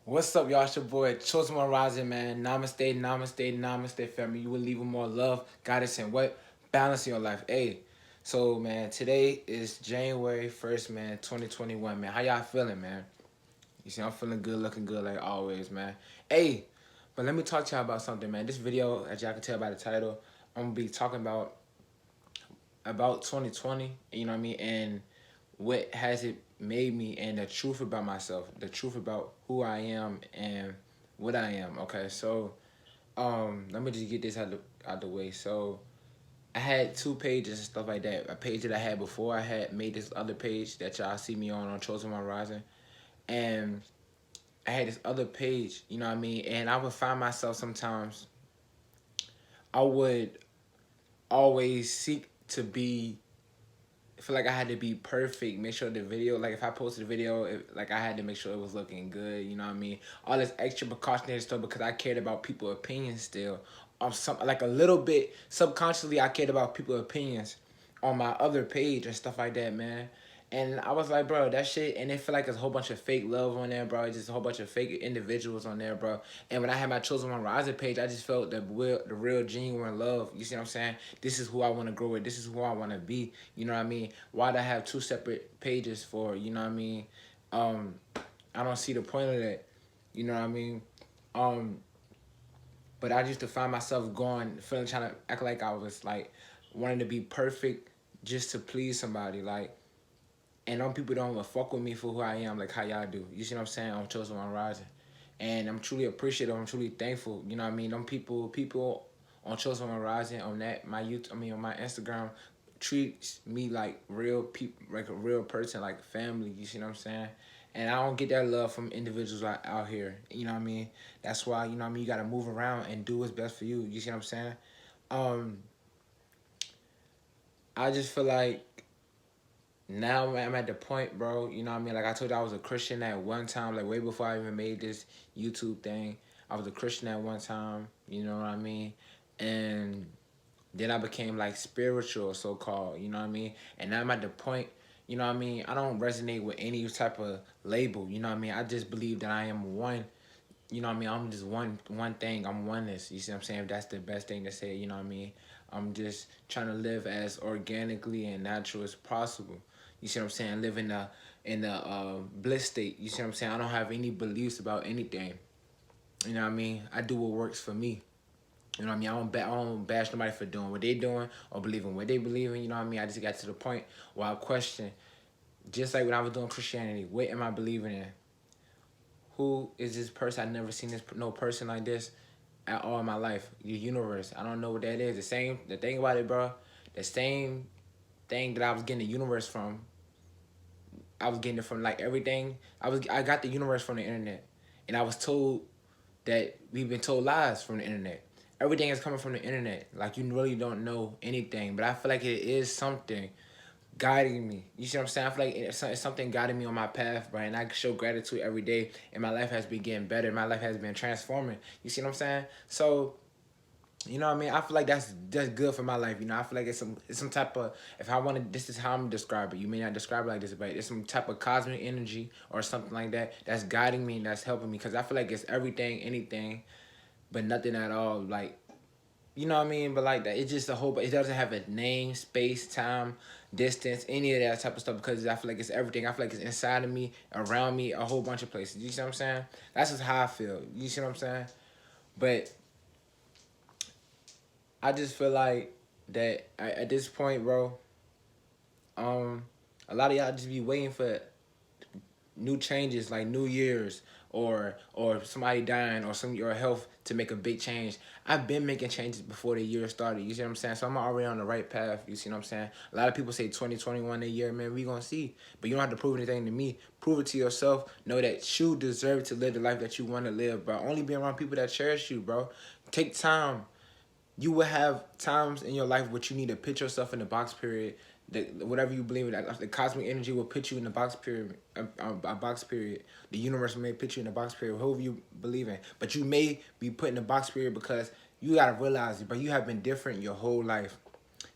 What's up, y'all? It's your boy, Chosen One Rising, man. Namaste, namaste, namaste, family. You will leave with more love, guidance, and what? Balance in your life. Hey, so, man, today is January 1st, man, 2021, man. How y'all feeling, man? You see, I'm feeling good, looking good like always, man. Hey, but let me talk to y'all about something, man. This video, as y'all can tell by the title, I'm going to be talking about 2020, you know what I mean, and what has it made me, and the truth about myself, the truth about who I am and what I am. Okay, so let me just get this out the way. So I had two pages and stuff like that. A page that I had before I had made this other page that y'all see me on Chosen One Rising, and I had this other page, you know what I mean, and I would find myself sometimes I would always seek to be, I feel like I had to be perfect, make sure the video, like if I posted a video, like I had to make sure it was looking good, you know what I mean? All this extra precautionary stuff because I cared about people's opinions still. Some, like a little bit subconsciously, I cared about people's opinions on my other page and stuff like that, man. And I was like, bro, that shit, and it feel like there's a whole bunch of fake love on there, bro. Just a whole bunch of fake individuals on there, bro. And when I had my Chosen One Rising page, I just felt the real, genuine love. You see what I'm saying? This is who I want to grow with. This is who I want to be. You know what I mean? Why'd I have two separate pages for? You know what I mean? Um, I don't see the point of that. You know what I mean? Um, but I used to find myself going, feeling, trying to act like I was like wanting to be perfect just to please somebody, like. And them people don't even fuck with me for who I am, like how y'all do. You see what I'm saying? I'm Chosen One Rising. And I'm truly appreciative. I'm truly thankful. You know what I mean? Them people on Chosen One Rising, on that, my YouTube, I mean, on my Instagram, treats me like real people, like a real person, like family. You see what I'm saying? And I don't get that love from individuals out here. You know what I mean? That's why, you know what I mean, you got to move around and do what's best for you. You see what I'm saying? Um, I just feel like now I'm at the point, bro, you know what I mean? Like I told you, I was a Christian at one time, like way before I even made this YouTube thing. I was a Christian at one time, you know what I mean? And then I became like spiritual, so called, you know what I mean? And now I'm at the point, you know what I mean? I don't resonate with any type of label, you know what I mean? I just believe that I am one, you know what I mean? I'm just one thing. I'm oneness. You see what I'm saying? If that's the best thing to say, you know what I mean? I'm just trying to live as organically and natural as possible. You see what I'm saying? Live in the bliss state. You see what I'm saying? I don't have any beliefs about anything. You know what I mean? I do what works for me. You know what I mean? I don't bash nobody for doing what they doing or believing what they believe in. You know what I mean? I just got to the point where I question, just like when I was doing Christianity, what am I believing in? Who is this person? I've never seen this no person like this at all in my life. The universe. I don't know what that is. The thing about it, bro, the same thing that I was getting the universe from, I was getting it from like everything. I got the universe from the internet. And I was told that we've been told lies from the internet. Everything is coming from the internet. Like you really don't know anything. But I feel like it is something guiding me. You see what I'm saying? I feel like it's something guiding me on my path, bro. And I show gratitude every day. And my life has been getting better. My life has been transforming. You see what I'm saying? So, you know what I mean? I feel like that's good for my life. You know, I feel like it's some type of, if I want to, this is how I'm gonna describe it. You may not describe it like this, but it's some type of cosmic energy or something like that that's guiding me and that's helping me. Because I feel like it's everything, anything, but nothing at all. Like, you know what I mean? But like that, it's just a whole. But it doesn't have a name, space, time, distance, any of that type of stuff. Because I feel like it's everything. I feel like it's inside of me, around me, a whole bunch of places. You see what I'm saying? That's just how I feel. You see what I'm saying? But I just feel like that at this point, bro. Um, a lot of y'all just be waiting for new changes like New Year's or somebody dying or your health to make a big change. I've been making changes before the year started. You see what I'm saying? So I'm already on the right path. You see what I'm saying? A lot of people say 2021 a year, man. We gonna see, but you don't have to prove anything to me. Prove it to yourself. Know that you deserve to live the life that you want to live, bro. Only be around people that cherish you, bro. Take time. You will have times in your life where you need to put yourself in the box period. Whatever you believe in, the cosmic energy will put you in the box period. A box period. The universe may put you in the box period. Whoever you believe in, but you may be put in the box period because you gotta realize it. But you have been different your whole life.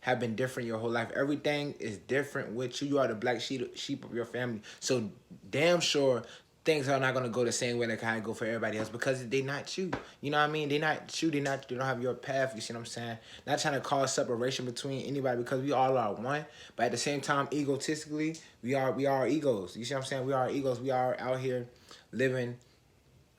Have been different your whole life. Everything is different with you. You are the black sheep of your family. So damn sure things are not gonna go the same way like how it go for everybody else because they not you. You know what I mean? They not you. They don't have your path. You see what I'm saying? Not trying to cause separation between anybody because we all are one. But at the same time, egotistically, we are egos. You see what I'm saying? We are egos. We are out here living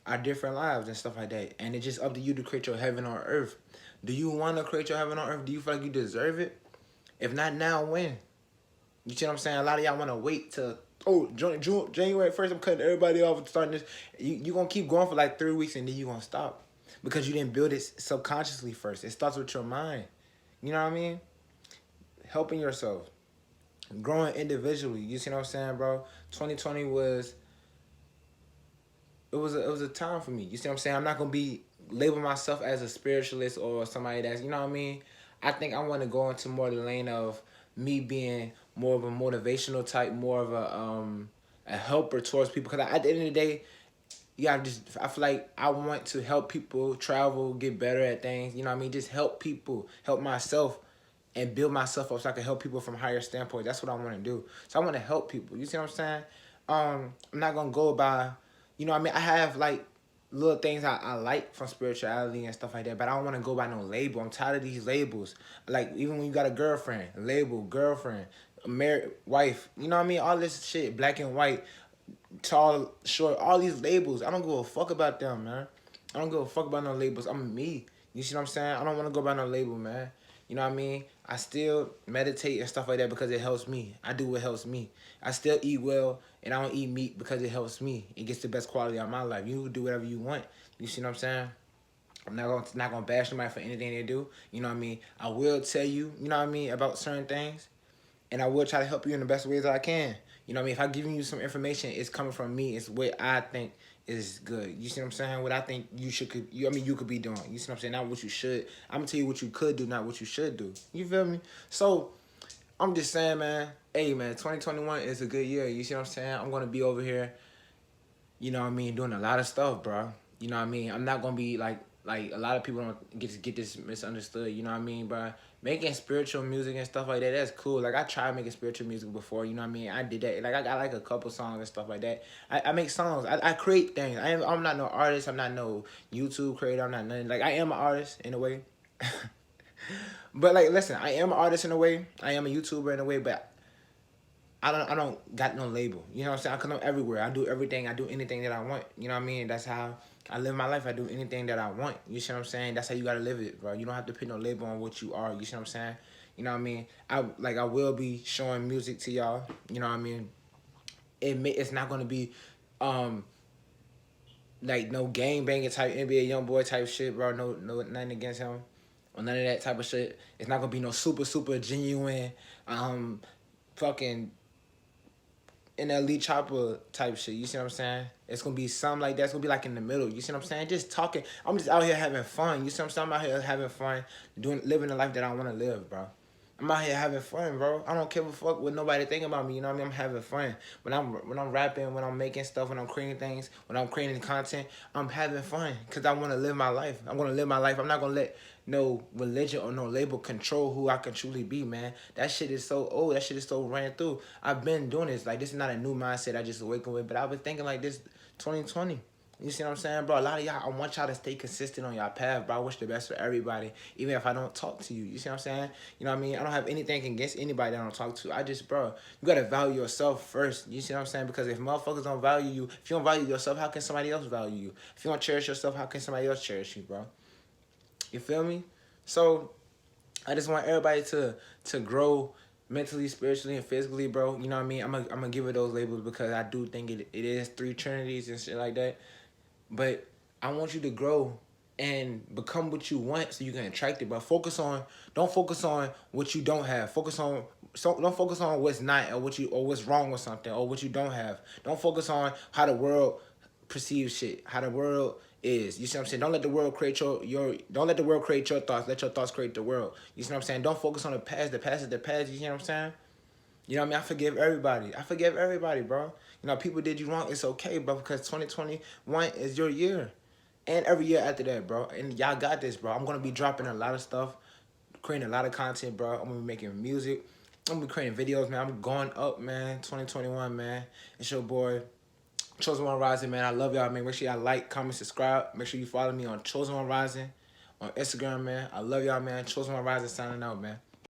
our different lives and stuff like that. And it's just up to you to create your heaven on earth. Do you want to create your heaven on earth? Do you feel like you deserve it? If not now, when? You see what I'm saying? A lot of y'all want to wait till, January 1st, I'm cutting everybody off and starting this. You going to keep going for like 3 weeks and then you going to stop. Because you didn't build it subconsciously first. It starts with your mind. You know what I mean? Helping yourself. Growing individually. You see what I'm saying, bro? 2020 was, it was a time for me. You see what I'm saying? I'm not going to be label myself as a spiritualist or somebody that's, you know what I mean? I think I want to go into more the lane of me being more of a motivational type, more of a helper towards people. Because at the end of the day, I feel like I want to help people travel, get better at things. You know what I mean? Just help people, help myself, and build myself up so I can help people from higher standpoint. That's what I want to do. So I want to help people. You see what I'm saying? I'm not gonna go by, you know what I mean? I have like little things I like from spirituality and stuff like that, but I don't want to go by no label. I'm tired of these labels. Like even when you got a girlfriend, label, girlfriend, married wife, you know what I mean? All this shit, black and white, tall, short, all these labels. I don't give a fuck about them, man. I don't give a fuck about no labels. I'm me. You see what I'm saying? I don't want to go by no label, man. You know what I mean? I still meditate and stuff like that because it helps me. I do what helps me. I still eat well and I don't eat meat because it helps me. It gets the best quality out of my life. You do whatever you want. You see what I'm saying? I'm not gonna bash somebody for anything they do. You know what I mean? I will tell you, you know what I mean, about certain things. And I will try to help you in the best ways I can. You know what I mean? If I'm giving you some information, it's coming from me. It's what I think is good. You see what I'm saying? What I think you could be doing. You see what I'm saying? Not what you should. I'm gonna tell you what you could do, not what you should do. You feel me? So I'm just saying, man. Hey, man, 2021 is a good year. You see what I'm saying? I'm gonna be over here, you know what I mean, doing a lot of stuff, bro. You know what I mean? I'm not gonna be like a lot of people don't get this misunderstood, you know what I mean, bro? Making spiritual music and stuff like that, that's cool. Like I tried making spiritual music before, you know what I mean? I did that. Like I got like a couple songs and stuff like that. I make songs. I create things. I'm not no artist. I'm not no YouTube creator. I'm not nothing. Like I am an artist in a way. But like listen, I am an artist in a way. I am a YouTuber in a way, but I don't got no label. You know what I'm saying? Cause I'm everywhere. I do everything. I do anything that I want. You know what I mean? That's how I live my life. I do anything that I want. You see what I'm saying? That's how you gotta live it, bro. You don't have to put no label on what you are. You see what I'm saying? You know what I mean? I will be showing music to y'all. You know what I mean? It's not gonna be like no gang banging type NBA young boy type shit, bro. No nothing against him. Or none of that type of shit. It's not gonna be no super genuine fucking an elite chopper type shit. You see what I'm saying? It's gonna be something like that. It's gonna be like in the middle. You see what I'm saying? Just talking. I'm just out here having fun. You see what I'm saying? I'm out here having fun, living the life that I wanna live, bro. I'm out here having fun, bro. I don't give a fuck what nobody think about me. You know what I mean? I'm having fun. When I'm rapping, when I'm making stuff, when I'm creating things, when I'm creating content, I'm having fun because I want to live my life. I'm gonna live my life. I'm not gonna let no religion or no label control who I can truly be, man. That shit is so old. That shit is so ran through. I've been doing this. Like this is not a new mindset I just awakened with, but I've been thinking like this 2020. You see what I'm saying, bro? A lot of y'all, I want y'all to stay consistent on y'all path, bro. I wish the best for everybody, even if I don't talk to you. You see what I'm saying? You know what I mean? I don't have anything against anybody that I don't talk to. I just, bro, you got to value yourself first. You see what I'm saying? Because if motherfuckers don't value you, if you don't value yourself, how can somebody else value you? If you don't cherish yourself, how can somebody else cherish you, bro? You feel me? So, I just want everybody to grow mentally, spiritually, and physically, bro. You know what I mean? I'm gonna give it those labels because I do think it is three trinities and shit like that. But I want you to grow and become what you want so you can attract it. But don't focus on what you don't have. Don't focus on what's not or what's wrong with something or what you don't have. Don't focus on how the world perceives shit, how the world is. You see what I'm saying? Don't let the world create don't let the world create your thoughts. Let your thoughts create the world. You see what I'm saying? Don't focus on the past. The past is the past. You see what I'm saying? You know what I mean? I forgive everybody. I forgive everybody, bro. You know, people did you wrong. It's okay, bro, because 2021 is your year. And every year after that, bro. And y'all got this, bro. I'm going to be dropping a lot of stuff, creating a lot of content, bro. I'm going to be making music. I'm going to be creating videos, man. I'm going up, man. 2021, man. It's your boy, Chosen One Rising, man. I love y'all, man. Make sure y'all like, comment, subscribe. Make sure you follow me on Chosen One Rising on Instagram, man. I love y'all, man. Chosen One Rising signing out, man.